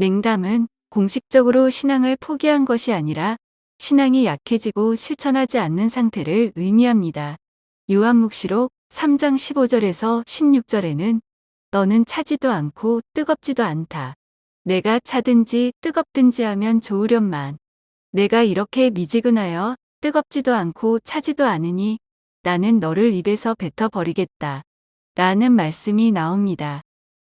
냉담은 공식적으로 신앙을 포기한 것이 아니라 신앙이 약해지고 실천하지 않는 상태를 의미합니다. 요한묵시록 3장 15절에서 16절에는 너는 차지도 않고 뜨겁지도 않다. 내가 차든지 뜨겁든지 하면 좋으련만. 내가 이렇게 미지근하여 뜨겁지도 않고 차지도 않으니 나는 너를 입에서 뱉어버리겠다. 라는 말씀이 나옵니다.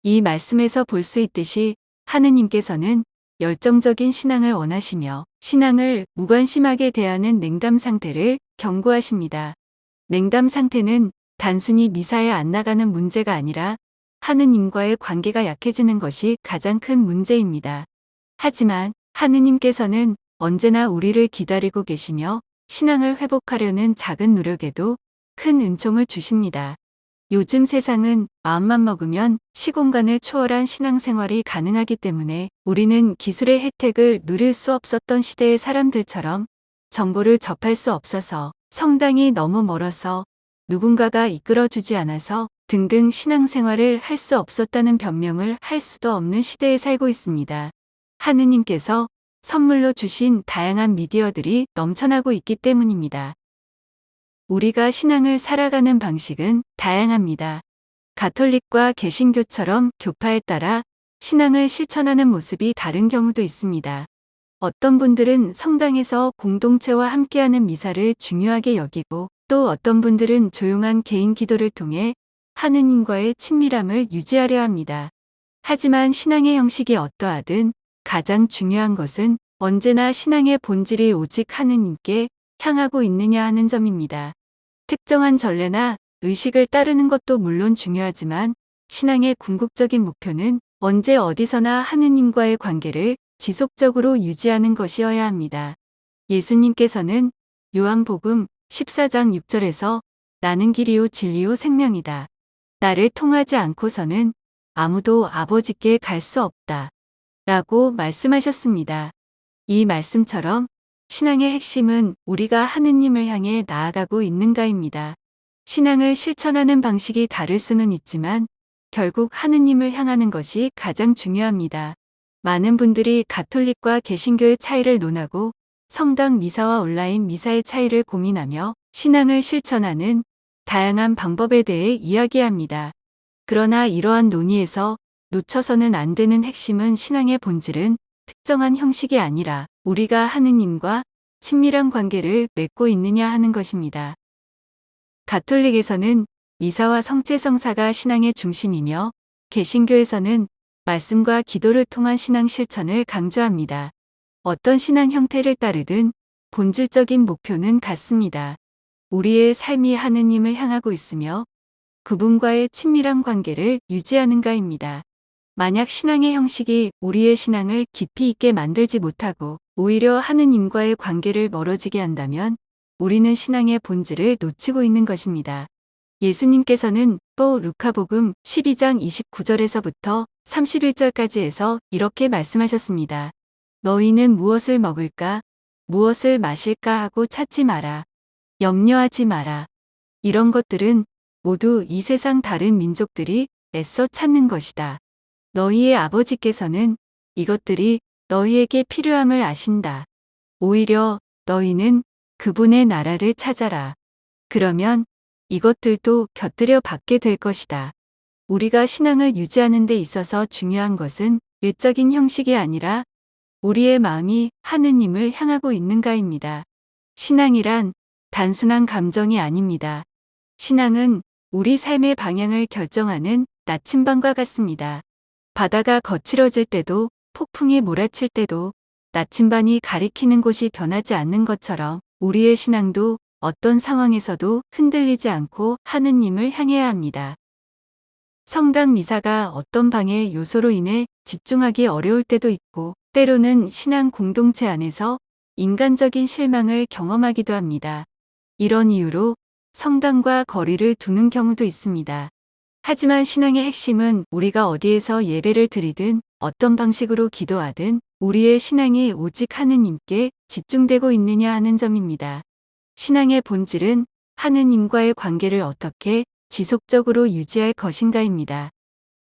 이 말씀에서 볼 수 있듯이 하느님께서는 열정적인 신앙을 원하시며 신앙을 무관심하게 대하는 냉담 상태를 경고하십니다. 냉담 상태는 단순히 미사에 안 나가는 문제가 아니라 하느님과의 관계가 약해지는 것이 가장 큰 문제입니다. 하지만 하느님께서는 언제나 우리를 기다리고 계시며 신앙을 회복하려는 작은 노력에도 큰 은총을 주십니다. 요즘 세상은 마음만 먹으면 시공간을 초월한 신앙생활이 가능하기 때문에 우리는 기술의 혜택을 누릴 수 없었던 시대의 사람들처럼 정보를 접할 수 없어서 성당이 너무 멀어서 누군가가 이끌어주지 않아서 등등 신앙생활을 할 수 없었다는 변명을 할 수도 없는 시대에 살고 있습니다. 하느님께서 선물로 주신 다양한 미디어들이 넘쳐나고 있기 때문입니다. 우리가 신앙을 살아가는 방식은 다양합니다. 가톨릭과 개신교처럼 교파에 따라 신앙을 실천하는 모습이 다른 경우도 있습니다. 어떤 분들은 성당에서 공동체와 함께하는 미사를 중요하게 여기고 또 어떤 분들은 조용한 개인 기도를 통해 하느님과의 친밀함을 유지하려 합니다. 하지만 신앙의 형식이 어떠하든 가장 중요한 것은 언제나 신앙의 본질이 오직 하느님께 향하고 있느냐 하는 점입니다. 특정한 전례나 의식을 따르는 것도 물론 중요하지만 신앙의 궁극적인 목표는 언제 어디서나 하느님과의 관계를 지속적으로 유지하는 것이어야 합니다. 예수님께서는 요한복음 14장 6절에서 나는 길이요 진리요 생명이다. 나를 통하지 않고서는 아무도 아버지께 갈 수 없다. 라고 말씀하셨습니다. 이 말씀처럼 신앙의 핵심은 우리가 하느님을 향해 나아가고 있는가입니다. 신앙을 실천하는 방식이 다를 수는 있지만 결국 하느님을 향하는 것이 가장 중요합니다. 많은 분들이 가톨릭과 개신교의 차이를 논하고 성당 미사와 온라인 미사의 차이를 고민하며 신앙을 실천하는 다양한 방법에 대해 이야기합니다. 그러나 이러한 논의에서 놓쳐서는 안 되는 핵심은 신앙의 본질은 특정한 형식이 아니라 우리가 하느님과 친밀한 관계를 맺고 있느냐 하는 것입니다. 가톨릭에서는 미사와 성체성사가 신앙의 중심이며 개신교에서는 말씀과 기도를 통한 신앙 실천을 강조합니다. 어떤 신앙 형태를 따르든 본질적인 목표는 같습니다. 우리의 삶이 하느님을 향하고 있으며 그분과의 친밀한 관계를 유지하는가입니다. 만약 신앙의 형식이 우리의 신앙을 깊이 있게 만들지 못하고 오히려 하느님과의 관계를 멀어지게 한다면 우리는 신앙의 본질을 놓치고 있는 것입니다. 예수님께서는 또 루카복음 12장 29절에서부터 31절까지 해서 이렇게 말씀하셨습니다. 너희는 무엇을 먹을까, 무엇을 마실까 하고 찾지 마라. 염려하지 마라. 이런 것들은 모두 이 세상 다른 민족들이 애써 찾는 것이다. 너희의 아버지께서는 이것들이 너희에게 필요함을 아신다. 오히려 너희는 그분의 나라를 찾아라. 그러면 이것들도 곁들여 받게 될 것이다. 우리가 신앙을 유지하는 데 있어서 중요한 것은 외적인 형식이 아니라 우리의 마음이 하느님을 향하고 있는가입니다. 신앙이란 단순한 감정이 아닙니다. 신앙은 우리 삶의 방향을 결정하는 나침반과 같습니다. 바다가 거칠어질 때도 폭풍이 몰아칠 때도 나침반이 가리키는 곳이 변하지 않는 것처럼 우리의 신앙도 어떤 상황에서도 흔들리지 않고 하느님을 향해야 합니다. 성당 미사가 어떤 방해 요소로 인해 집중하기 어려울 때도 있고 때로는 신앙 공동체 안에서 인간적인 실망을 경험하기도 합니다. 이런 이유로 성당과 거리를 두는 경우도 있습니다. 하지만 신앙의 핵심은 우리가 어디에서 예배를 드리든 어떤 방식으로 기도하든 우리의 신앙이 오직 하느님께 집중되고 있느냐 하는 점입니다. 신앙의 본질은 하느님과의 관계를 어떻게 지속적으로 유지할 것인가입니다.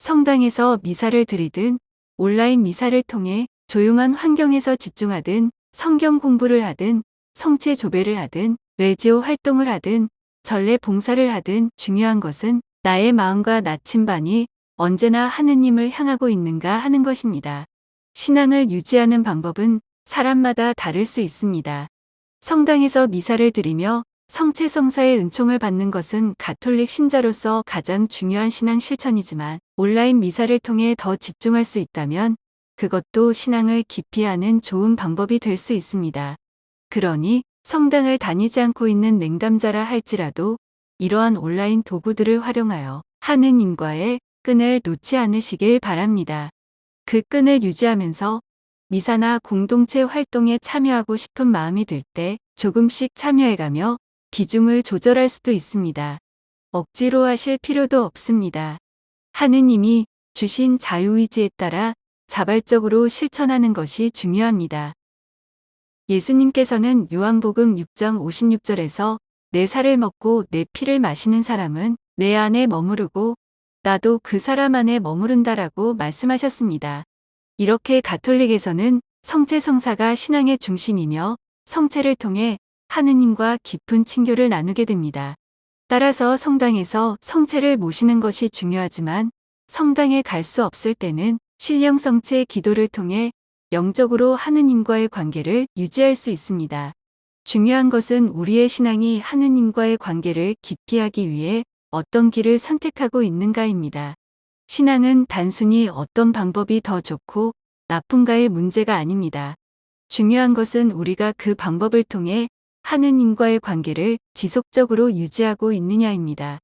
성당에서 미사를 드리든 온라인 미사를 통해 조용한 환경에서 집중하든 성경 공부를 하든 성체 조배를 하든 레지오 활동을 하든 전례 봉사를 하든 중요한 것은 나의 마음과 나침반이 언제나 하느님을 향하고 있는가 하는 것입니다. 신앙을 유지하는 방법은 사람마다 다를 수 있습니다. 성당에서 미사를 드리며 성체성사의 은총을 받는 것은 가톨릭 신자로서 가장 중요한 신앙 실천이지만 온라인 미사를 통해 더 집중할 수 있다면 그것도 신앙을 깊이 아는 좋은 방법이 될 수 있습니다. 그러니 성당을 다니지 않고 있는 냉담자라 할지라도 이러한 온라인 도구들을 활용하여 하느님과의 끈을 놓지 않으시길 바랍니다. 그 끈을 유지하면서 미사나 공동체 활동에 참여하고 싶은 마음이 들 때 조금씩 참여해가며 비중을 조절할 수도 있습니다. 억지로 하실 필요도 없습니다. 하느님이 주신 자유의지에 따라 자발적으로 실천하는 것이 중요합니다. 예수님께서는 요한복음 6장 56절에서 내 살을 먹고 내 피를 마시는 사람은 내 안에 머무르고 나도 그 사람 안에 머무른다라고 말씀하셨습니다. 이렇게 가톨릭에서는 성체성사가 신앙의 중심이며 성체를 통해 하느님과 깊은 친교를 나누게 됩니다. 따라서 성당에서 성체를 모시는 것이 중요하지만 성당에 갈 수 없을 때는 신령성체 기도를 통해 영적으로 하느님과의 관계를 유지할 수 있습니다. 중요한 것은 우리의 신앙이 하느님과의 관계를 깊이 하기 위해 어떤 길을 선택하고 있는가입니다. 신앙은 단순히 어떤 방법이 더 좋고 나쁜가의 문제가 아닙니다. 중요한 것은 우리가 그 방법을 통해 하느님과의 관계를 지속적으로 유지하고 있느냐입니다.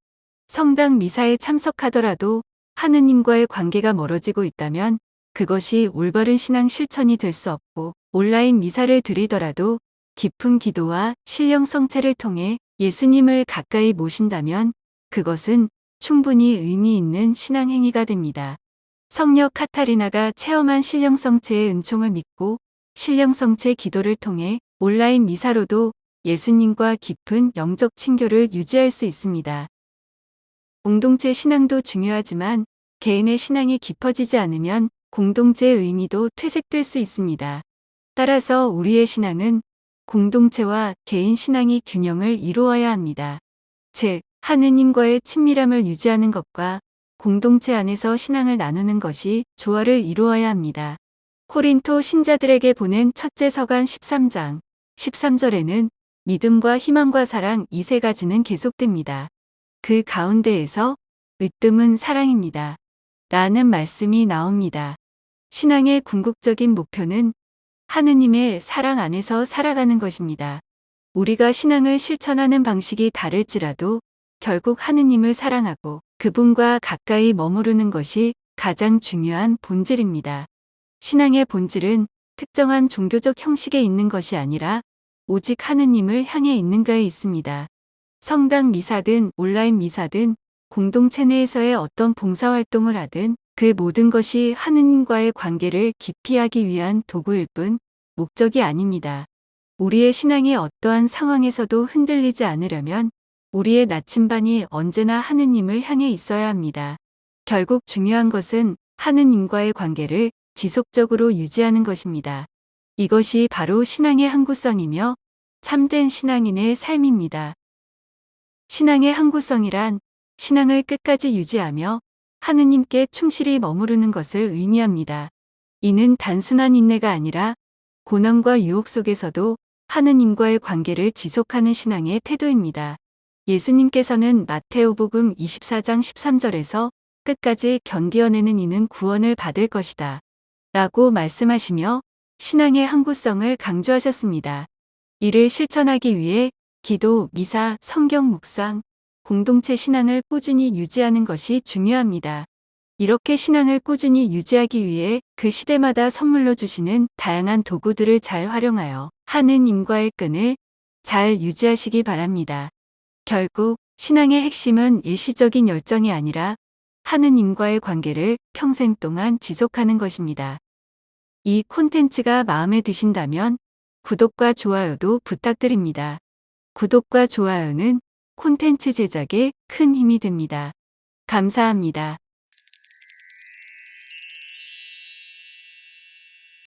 성당 미사에 참석하더라도 하느님과의 관계가 멀어지고 있다면 그것이 올바른 신앙 실천이 될 수 없고 온라인 미사를 드리더라도 깊은 기도와 신령 성체를 통해 예수님을 가까이 모신다면 그것은 충분히 의미 있는 신앙 행위가 됩니다. 성녀 카타리나가 체험한 신령 성체의 은총을 믿고 신령 성체 기도를 통해 온라인 미사로도 예수님과 깊은 영적 친교를 유지할 수 있습니다. 공동체 신앙도 중요하지만 개인의 신앙이 깊어지지 않으면 공동체의 의미도 퇴색될 수 있습니다. 따라서 우리의 신앙은 공동체와 개인 신앙이 균형을 이루어야 합니다. 즉, 하느님과의 친밀함을 유지하는 것과 공동체 안에서 신앙을 나누는 것이 조화를 이루어야 합니다. 코린토 신자들에게 보낸 첫째 서간 13장 13절에는 믿음과 희망과 사랑 이 세 가지는 계속됩니다. 그 가운데에서 으뜸은 사랑입니다. 라는 말씀이 나옵니다. 신앙의 궁극적인 목표는 하느님의 사랑 안에서 살아가는 것입니다. 우리가 신앙을 실천하는 방식이 다를지라도 결국 하느님을 사랑하고 그분과 가까이 머무르는 것이 가장 중요한 본질입니다. 신앙의 본질은 특정한 종교적 형식에 있는 것이 아니라 오직 하느님을 향해 있는가에 있습니다. 성당 미사든 온라인 미사든 공동체 내에서의 어떤 봉사활동을 하든 그 모든 것이 하느님과의 관계를 깊이 하기 위한 도구일 뿐 목적이 아닙니다. 우리의 신앙이 어떠한 상황에서도 흔들리지 않으려면 우리의 나침반이 언제나 하느님을 향해 있어야 합니다. 결국 중요한 것은 하느님과의 관계를 지속적으로 유지하는 것입니다. 이것이 바로 신앙의 항구성이며 참된 신앙인의 삶입니다. 신앙의 항구성이란 신앙을 끝까지 유지하며 하느님께 충실히 머무르는 것을 의미합니다. 이는 단순한 인내가 아니라 고난과 유혹 속에서도 하느님과의 관계를 지속하는 신앙의 태도입니다. 예수님께서는 마테오복음 24장 13절에서 끝까지 견디어내는 이는 구원을 받을 것이다 라고 말씀하시며 신앙의 항구성을 강조하셨습니다. 이를 실천하기 위해 기도, 미사, 성경 묵상, 공동체 신앙을 꾸준히 유지하는 것이 중요합니다. 이렇게 신앙을 꾸준히 유지하기 위해 그 시대마다 선물로 주시는 다양한 도구들을 잘 활용하여 하느님과의 끈을 잘 유지하시기 바랍니다. 결국 신앙의 핵심은 일시적인 열정이 아니라 하느님과의 관계를 평생 동안 지속하는 것입니다. 이 콘텐츠가 마음에 드신다면 구독과 좋아요도 부탁드립니다. 구독과 좋아요는 콘텐츠 제작에 큰 힘이 됩니다. 감사합니다.